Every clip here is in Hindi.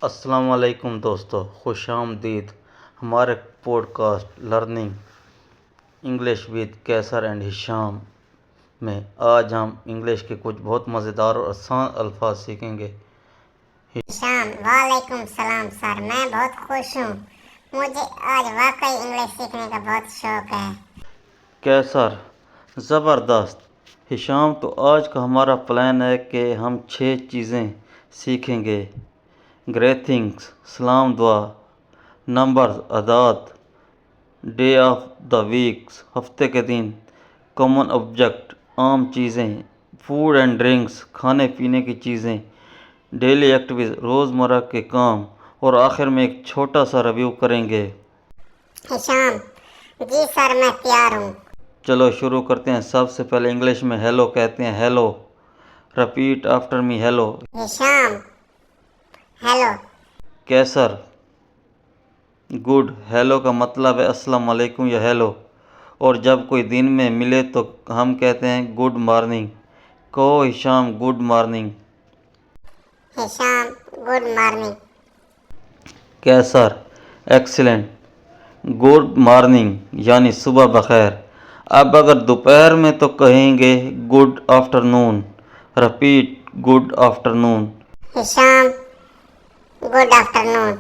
अस्सलाम वालेकुम दोस्तों, खुश आमदीद हमारे podcast learning English with Qaiser and Hisham में। आज हम इंग्लिश के कुछ बहुत मज़ेदार और आसान अल्फाज सीखेंगे। हिशाम, वालेकुम सलाम सर। मैं बहुत खुश हूँ। मुझे आज वाकई इंग्लिश सीखने का बहुत शौक है। कैसर, ज़बरदस्त। हिशाम, तो आज का हमारा प्लान है कि हम 6 चीज़ें सीखेंगे। ग्रीटिंग्स, सलाम दुआ, नंबर्स, अदाद, डे ऑफ द वीक्स, हफ्ते के दिन, कॉमन ऑब्जेक्ट, आम चीज़ें, फूड एंड ड्रिंक्स, खाने पीने की चीज़ें, डेली एक्टिविटीज, रोज़मर्रा के काम, और आखिर में एक छोटा सा रिव्यू करेंगे। हिशाम, जी सर, मैं तैयार हूँ। चलो शुरू करते हैं। सबसे पहले इंग्लिश में हेलो कहते हैं। Hello, repeat after me. Hello. Hisham, hello. Qaiser, good. Hello का मतलब है अस्सलाम वालेकुम या हेलो, और जब कोई दिन में मिले तो हम कहते हैं गुड मॉर्निंग। कहो Hisham, good morning. Hisham, good morning. Qaiser, excellent. Good morning यानी सुबह बखैर। अब अगर दोपहर में तो कहेंगे good afternoon. Repeat, good afternoon. Hisham, good afternoon.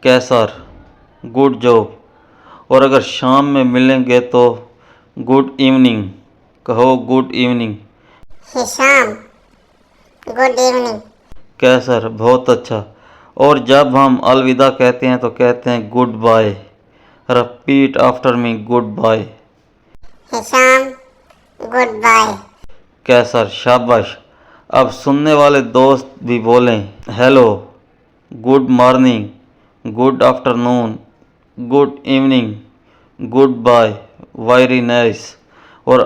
Qaiser, good job. और अगर शाम में मिलेंगे तो गुड इवनिंग। कहो good evening. Hisham, good evening. Qaiser, बहुत अच्छा। और जब हम अलविदा कहते हैं तो कहते हैं goodbye. Repeat after me, goodbye. Hisham, goodbye. Qaiser, शाबाश। अब सुनने वाले दोस्त भी बोलें। Hello, good morning, good afternoon, good evening, goodbye, very nice. और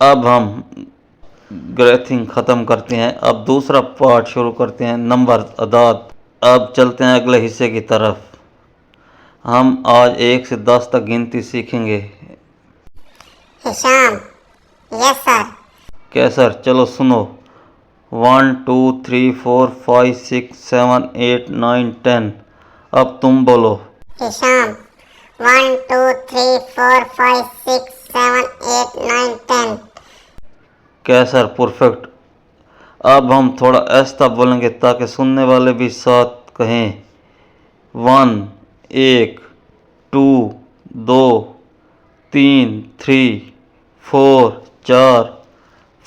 अब हम ग्रेथिंग ख़त्म करते हैं। अब दूसरा पार्ट शुरू करते हैं, नंबर, अदाद। अब चलते हैं अगले हिस्से की तरफ। हम आज 1 से 10 तक गिनती सीखेंगे। Hisham, yes sir. कैसर, चलो सुनो। 1 2 3 4 5 6 7 8 9 10। अब तुम बोलो। हिशाम, 1 2 3 4 5 6 7 8 9 10। कैसर, परफेक्ट। अब हम थोड़ा ऐसा बोलेंगे ताकि सुनने वाले भी साथ कहें। 1 1, 2 2, 3 3, 4 4,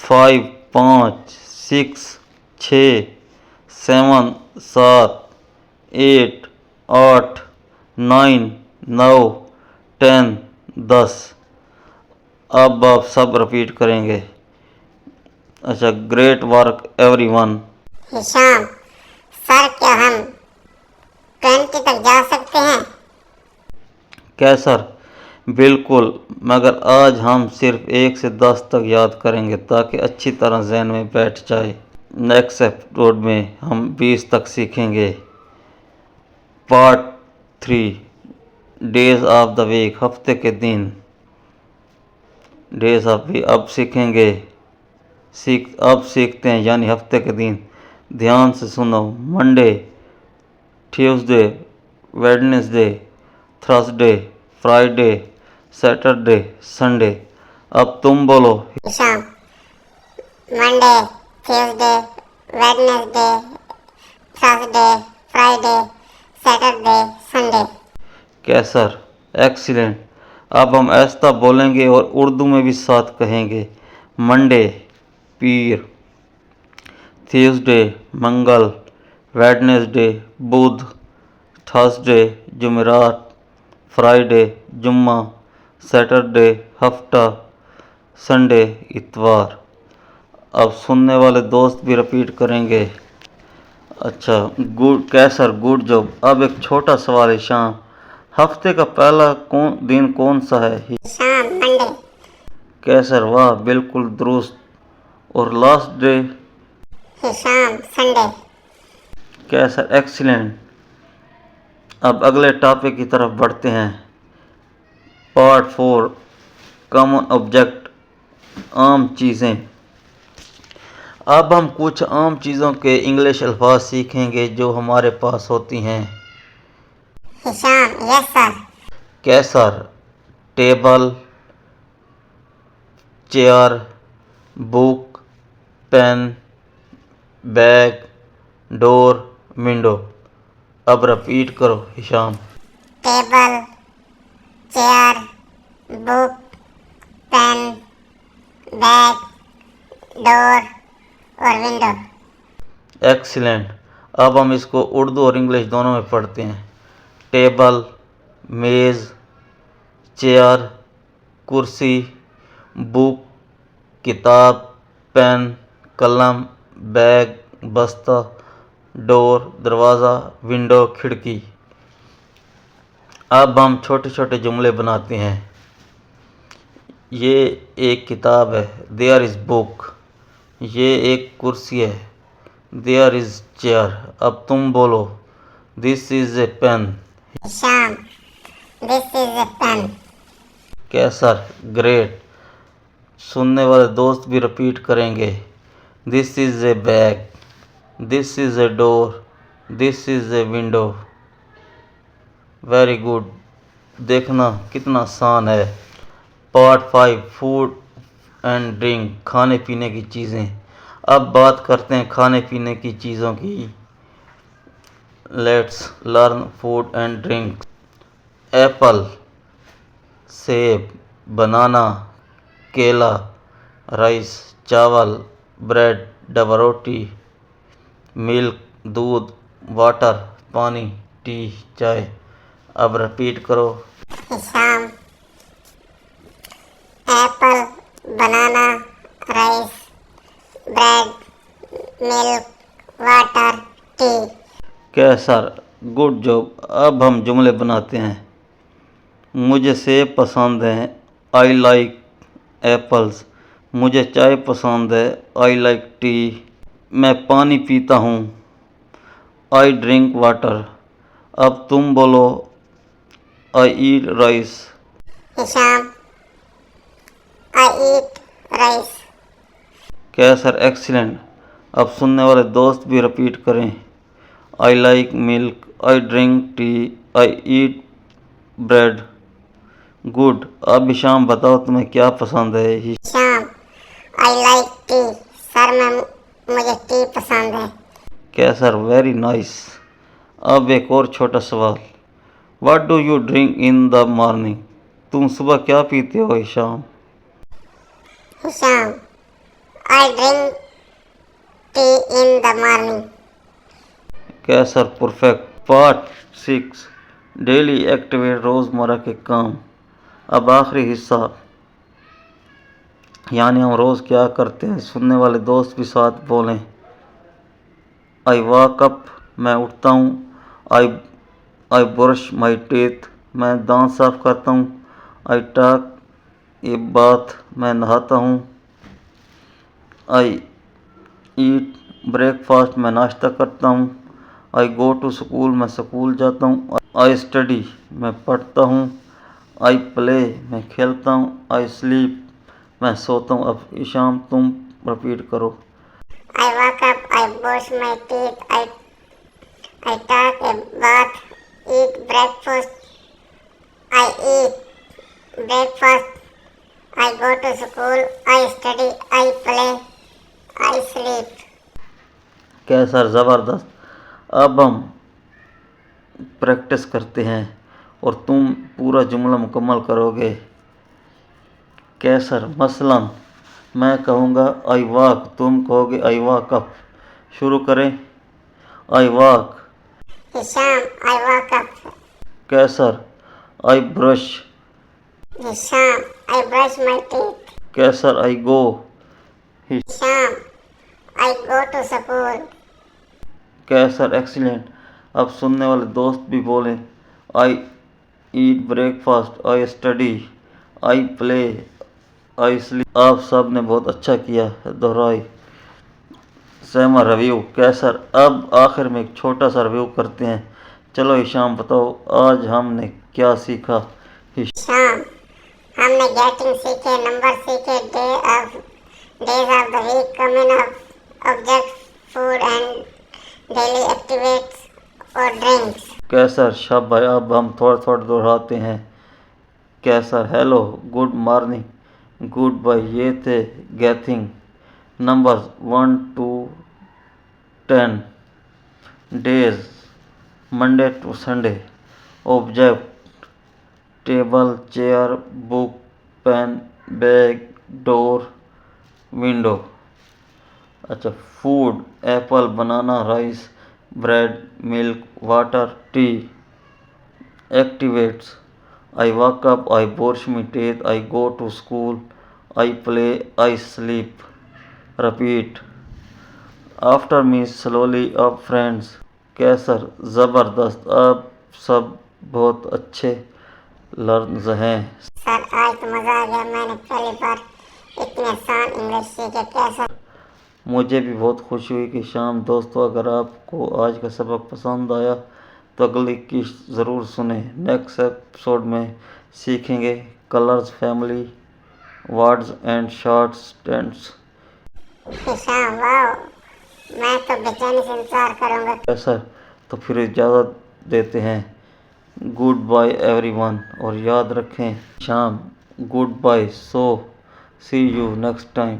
5 5, 6 6, 7 7, 8 8, 9 9, 10 10। अब आप सब रिपीट करेंगे। अच्छा, great work everyone. Hisham, sir क्या हम 20 तक जा सकते हैं? कैसर, बिल्कुल, मगर आज हम सिर्फ 1 से 10 तक याद करेंगे ताकि अच्छी तरह जहन में बैठ जाए। नेक्स्ट एपिसोड में हम 20 तक सीखेंगे। Part 3, days of the week, हफ्ते के दिन। डेज ऑफ वीक अब सीखेंगे। अब सीखते हैं यानी हफ्ते के दिन। ध्यान से सुनो। Monday, Tuesday, Wednesday, Thursday, Friday, Saturday, Sunday. अब तुम बोलो। Hisham, Monday, Tuesday, Wednesday, Thursday, Friday, Saturday, Sunday. Qaiser, excellent. अब हम ऐसा बोलेंगे और उर्दू में भी साथ कहेंगे। मंडे, पीर, ट्यूसडे, मंगल, वेडनेसडे, बुध, थर्सडे, जुमेरात, फ्राइडे, जुम्मा, सैटरडे, हफ्ता, संडे, इतवार। अब सुनने वाले दोस्त भी रिपीट करेंगे। अच्छा, गुड कैसर, गुड जॉब। अब एक छोटा सवाल है शाम, हफ्ते का पहला दिन कौन सा है? Hisham, Monday. कैसर, वाह, बिल्कुल दुरुस्त। और last day? Hisham, Sunday. Qaiser, excellent. अब अगले टॉपिक की तरफ बढ़ते हैं। पार्ट 4, कॉमन ऑब्जेक्ट, आम चीज़ें। अब हम कुछ आम चीज़ों के इंग्लिश अल्फाज सीखेंगे जो हमारे पास होती हैं। Hisham, yes sir. Qaiser, table, chair, book, pen, bag, door, window. अब रिपीट करो Hisham. Table, chair, book, pen, bag, door और विंडो। एक्सीलेंट। अब हम इसको उर्दू और इंग्लिश दोनों में पढ़ते हैं। टेबल, मेज़, चेयर, कुर्सी, बुक, किताब, पेन, कलम, बैग, बस्ता, डोर, दरवाज़ा, विंडो, खिड़की। अब हम छोटे छोटे जुमले बनाते हैं। ये एक किताब है, देयर इज़ बुक। ये एक कुर्सी है, देयर इज़ चेयर। अब तुम बोलो, this is a pen. Hisham, this is a pen. Qaiser, great. सुनने वाले दोस्त भी रिपीट करेंगे। This is a bag, this is a door, this is a window. Very good. देखना कितना आसान है। पार्ट 5, फूड एंड ड्रिंक, खाने पीने की चीज़ें। अब बात करते हैं खाने पीने की चीज़ों की। Let's learn food and drink. Apple, सेब, बनाना, केला, राइस, चावल, ब्रेड, डबा रोटी, मिल्क, दूध, वाटर, पानी, टी, चाय। अब रिपीट करो। Hisham, apple, banana, rice, bread, milk, water, tea. Qaiser, good job. अब हम जुमले बनाते हैं। मुझे सेब पसंद है, आई लाइक एप्पल्स। मुझे चाय पसंद है, आई लाइक टी। मैं पानी पीता हूँ, आई ड्रिंक वाटर। अब तुम बोलो, आई ईट राइस। हिशाम, आई ईट राइस। कैसर, एक्सीलेंट। अब सुनने वाले दोस्त भी रिपीट करें। I like milk, I drink tea, I eat bread. Good. अब हिशाम बताओ तुम्हें क्या पसंद है। Hisham, I like T. Sir मुझे टी पसंद है। कैसर, वेरी नाइस। अब एक और छोटा सवाल। What do you drink in the morning? तुम सुबह क्या पीते हो Hisham? Hisham, I drink tea in the morning. Qaiser, perfect. Part 6, daily activity, रोज़मर्रा के काम। अब आखिरी हिस्सा, यानी हम रोज़ क्या करते हैं। सुनने वाले दोस्त भी साथ बोलें। आई वॉक अप, मैं उठता हूँ। आई ब्रश माई टीथ, मैं दांत साफ करता हूँ। आई टॉक ए बाथ, मैं नहाता हूँ। आई ईट ब्रेकफास्ट, मैं नाश्ता करता हूँ। आई गो टू स्कूल, मैं स्कूल जाता हूँ। आई स्टडी, मैं पढ़ता हूँ। आई प्ले, मैं खेलता हूँ। आई स्लीप, मैं सोता हूँ। अब ईशान तुम रिपीट करो। I walk up, I brush my teeth, I take a bath, eat breakfast, I eat breakfast, I go to school, I study, I play, I sleep. कैसा ज़बरदस्त। अब हम प्रैक्टिस करते हैं और तुम पूरा जुमला मुकम्मल करोगे। कैसर, मसलन मैं कहूँगा आई वॉक, तुम कहोगे आई वॉक अप। शुरू करें। I walk. Hisham, I walk up. Qaiser, I brush. Hisham, I brush my teeth. Qaiser, I go. Hisham, I go to school. Qaiser, excellent. अब सुनने वाले दोस्त भी बोलें। I eat breakfast, I study, I play, I sleep. आप सब ने बहुत अच्छा किया, दोहराई। सहमा रिव्यू। कैसर, अब आखिर में एक छोटा सा रिव्यू करते हैं। चलो हिशाम बताओ, आज हमने क्या सीखा। हिशाम, हमने गेटिंग सीखे, नंबर सीखे, days of the week, coming of objects, food and daily activities or drinks. Qaiser शाबाश। अब हम थोड़ा थोड़ा दोहराते हैं। Qaiser hello, good morning, goodbye. ये थे greeting numbers 1 to 10, days Monday to Sunday, object table, chair, book, pen, bag, door, window. अच्छा, food apple, banana, rice, bread, milk, water, tea. Activities I walk up, I brush my teeth, I go to school, I play, I sleep. Repeat after me slowly. अब फ्रेंड्स कैसर ज़बरदस्त, अब सब बहुत अच्छे लर्नर्स हैं। सर आज तो मज़ा आ गया, मैंने पहली बार इतनी आसान इंग्लिश सीखे। कैसर मुझे भी बहुत खुशी हुई कि शाम। दोस्तों अगर आपको आज का सबक पसंद आया तो अगली की ज़रूर सुने। नेक्स्ट एपिसोड में सीखेंगे colours, family, words and short tense. शाम वाह, मैं तो बेचैनी से इंतजार करूँगा। सर तो फिर इजाज़त देते हैं। गुड बाय एवरीवन, और याद रखें शाम goodbye. So see you next time.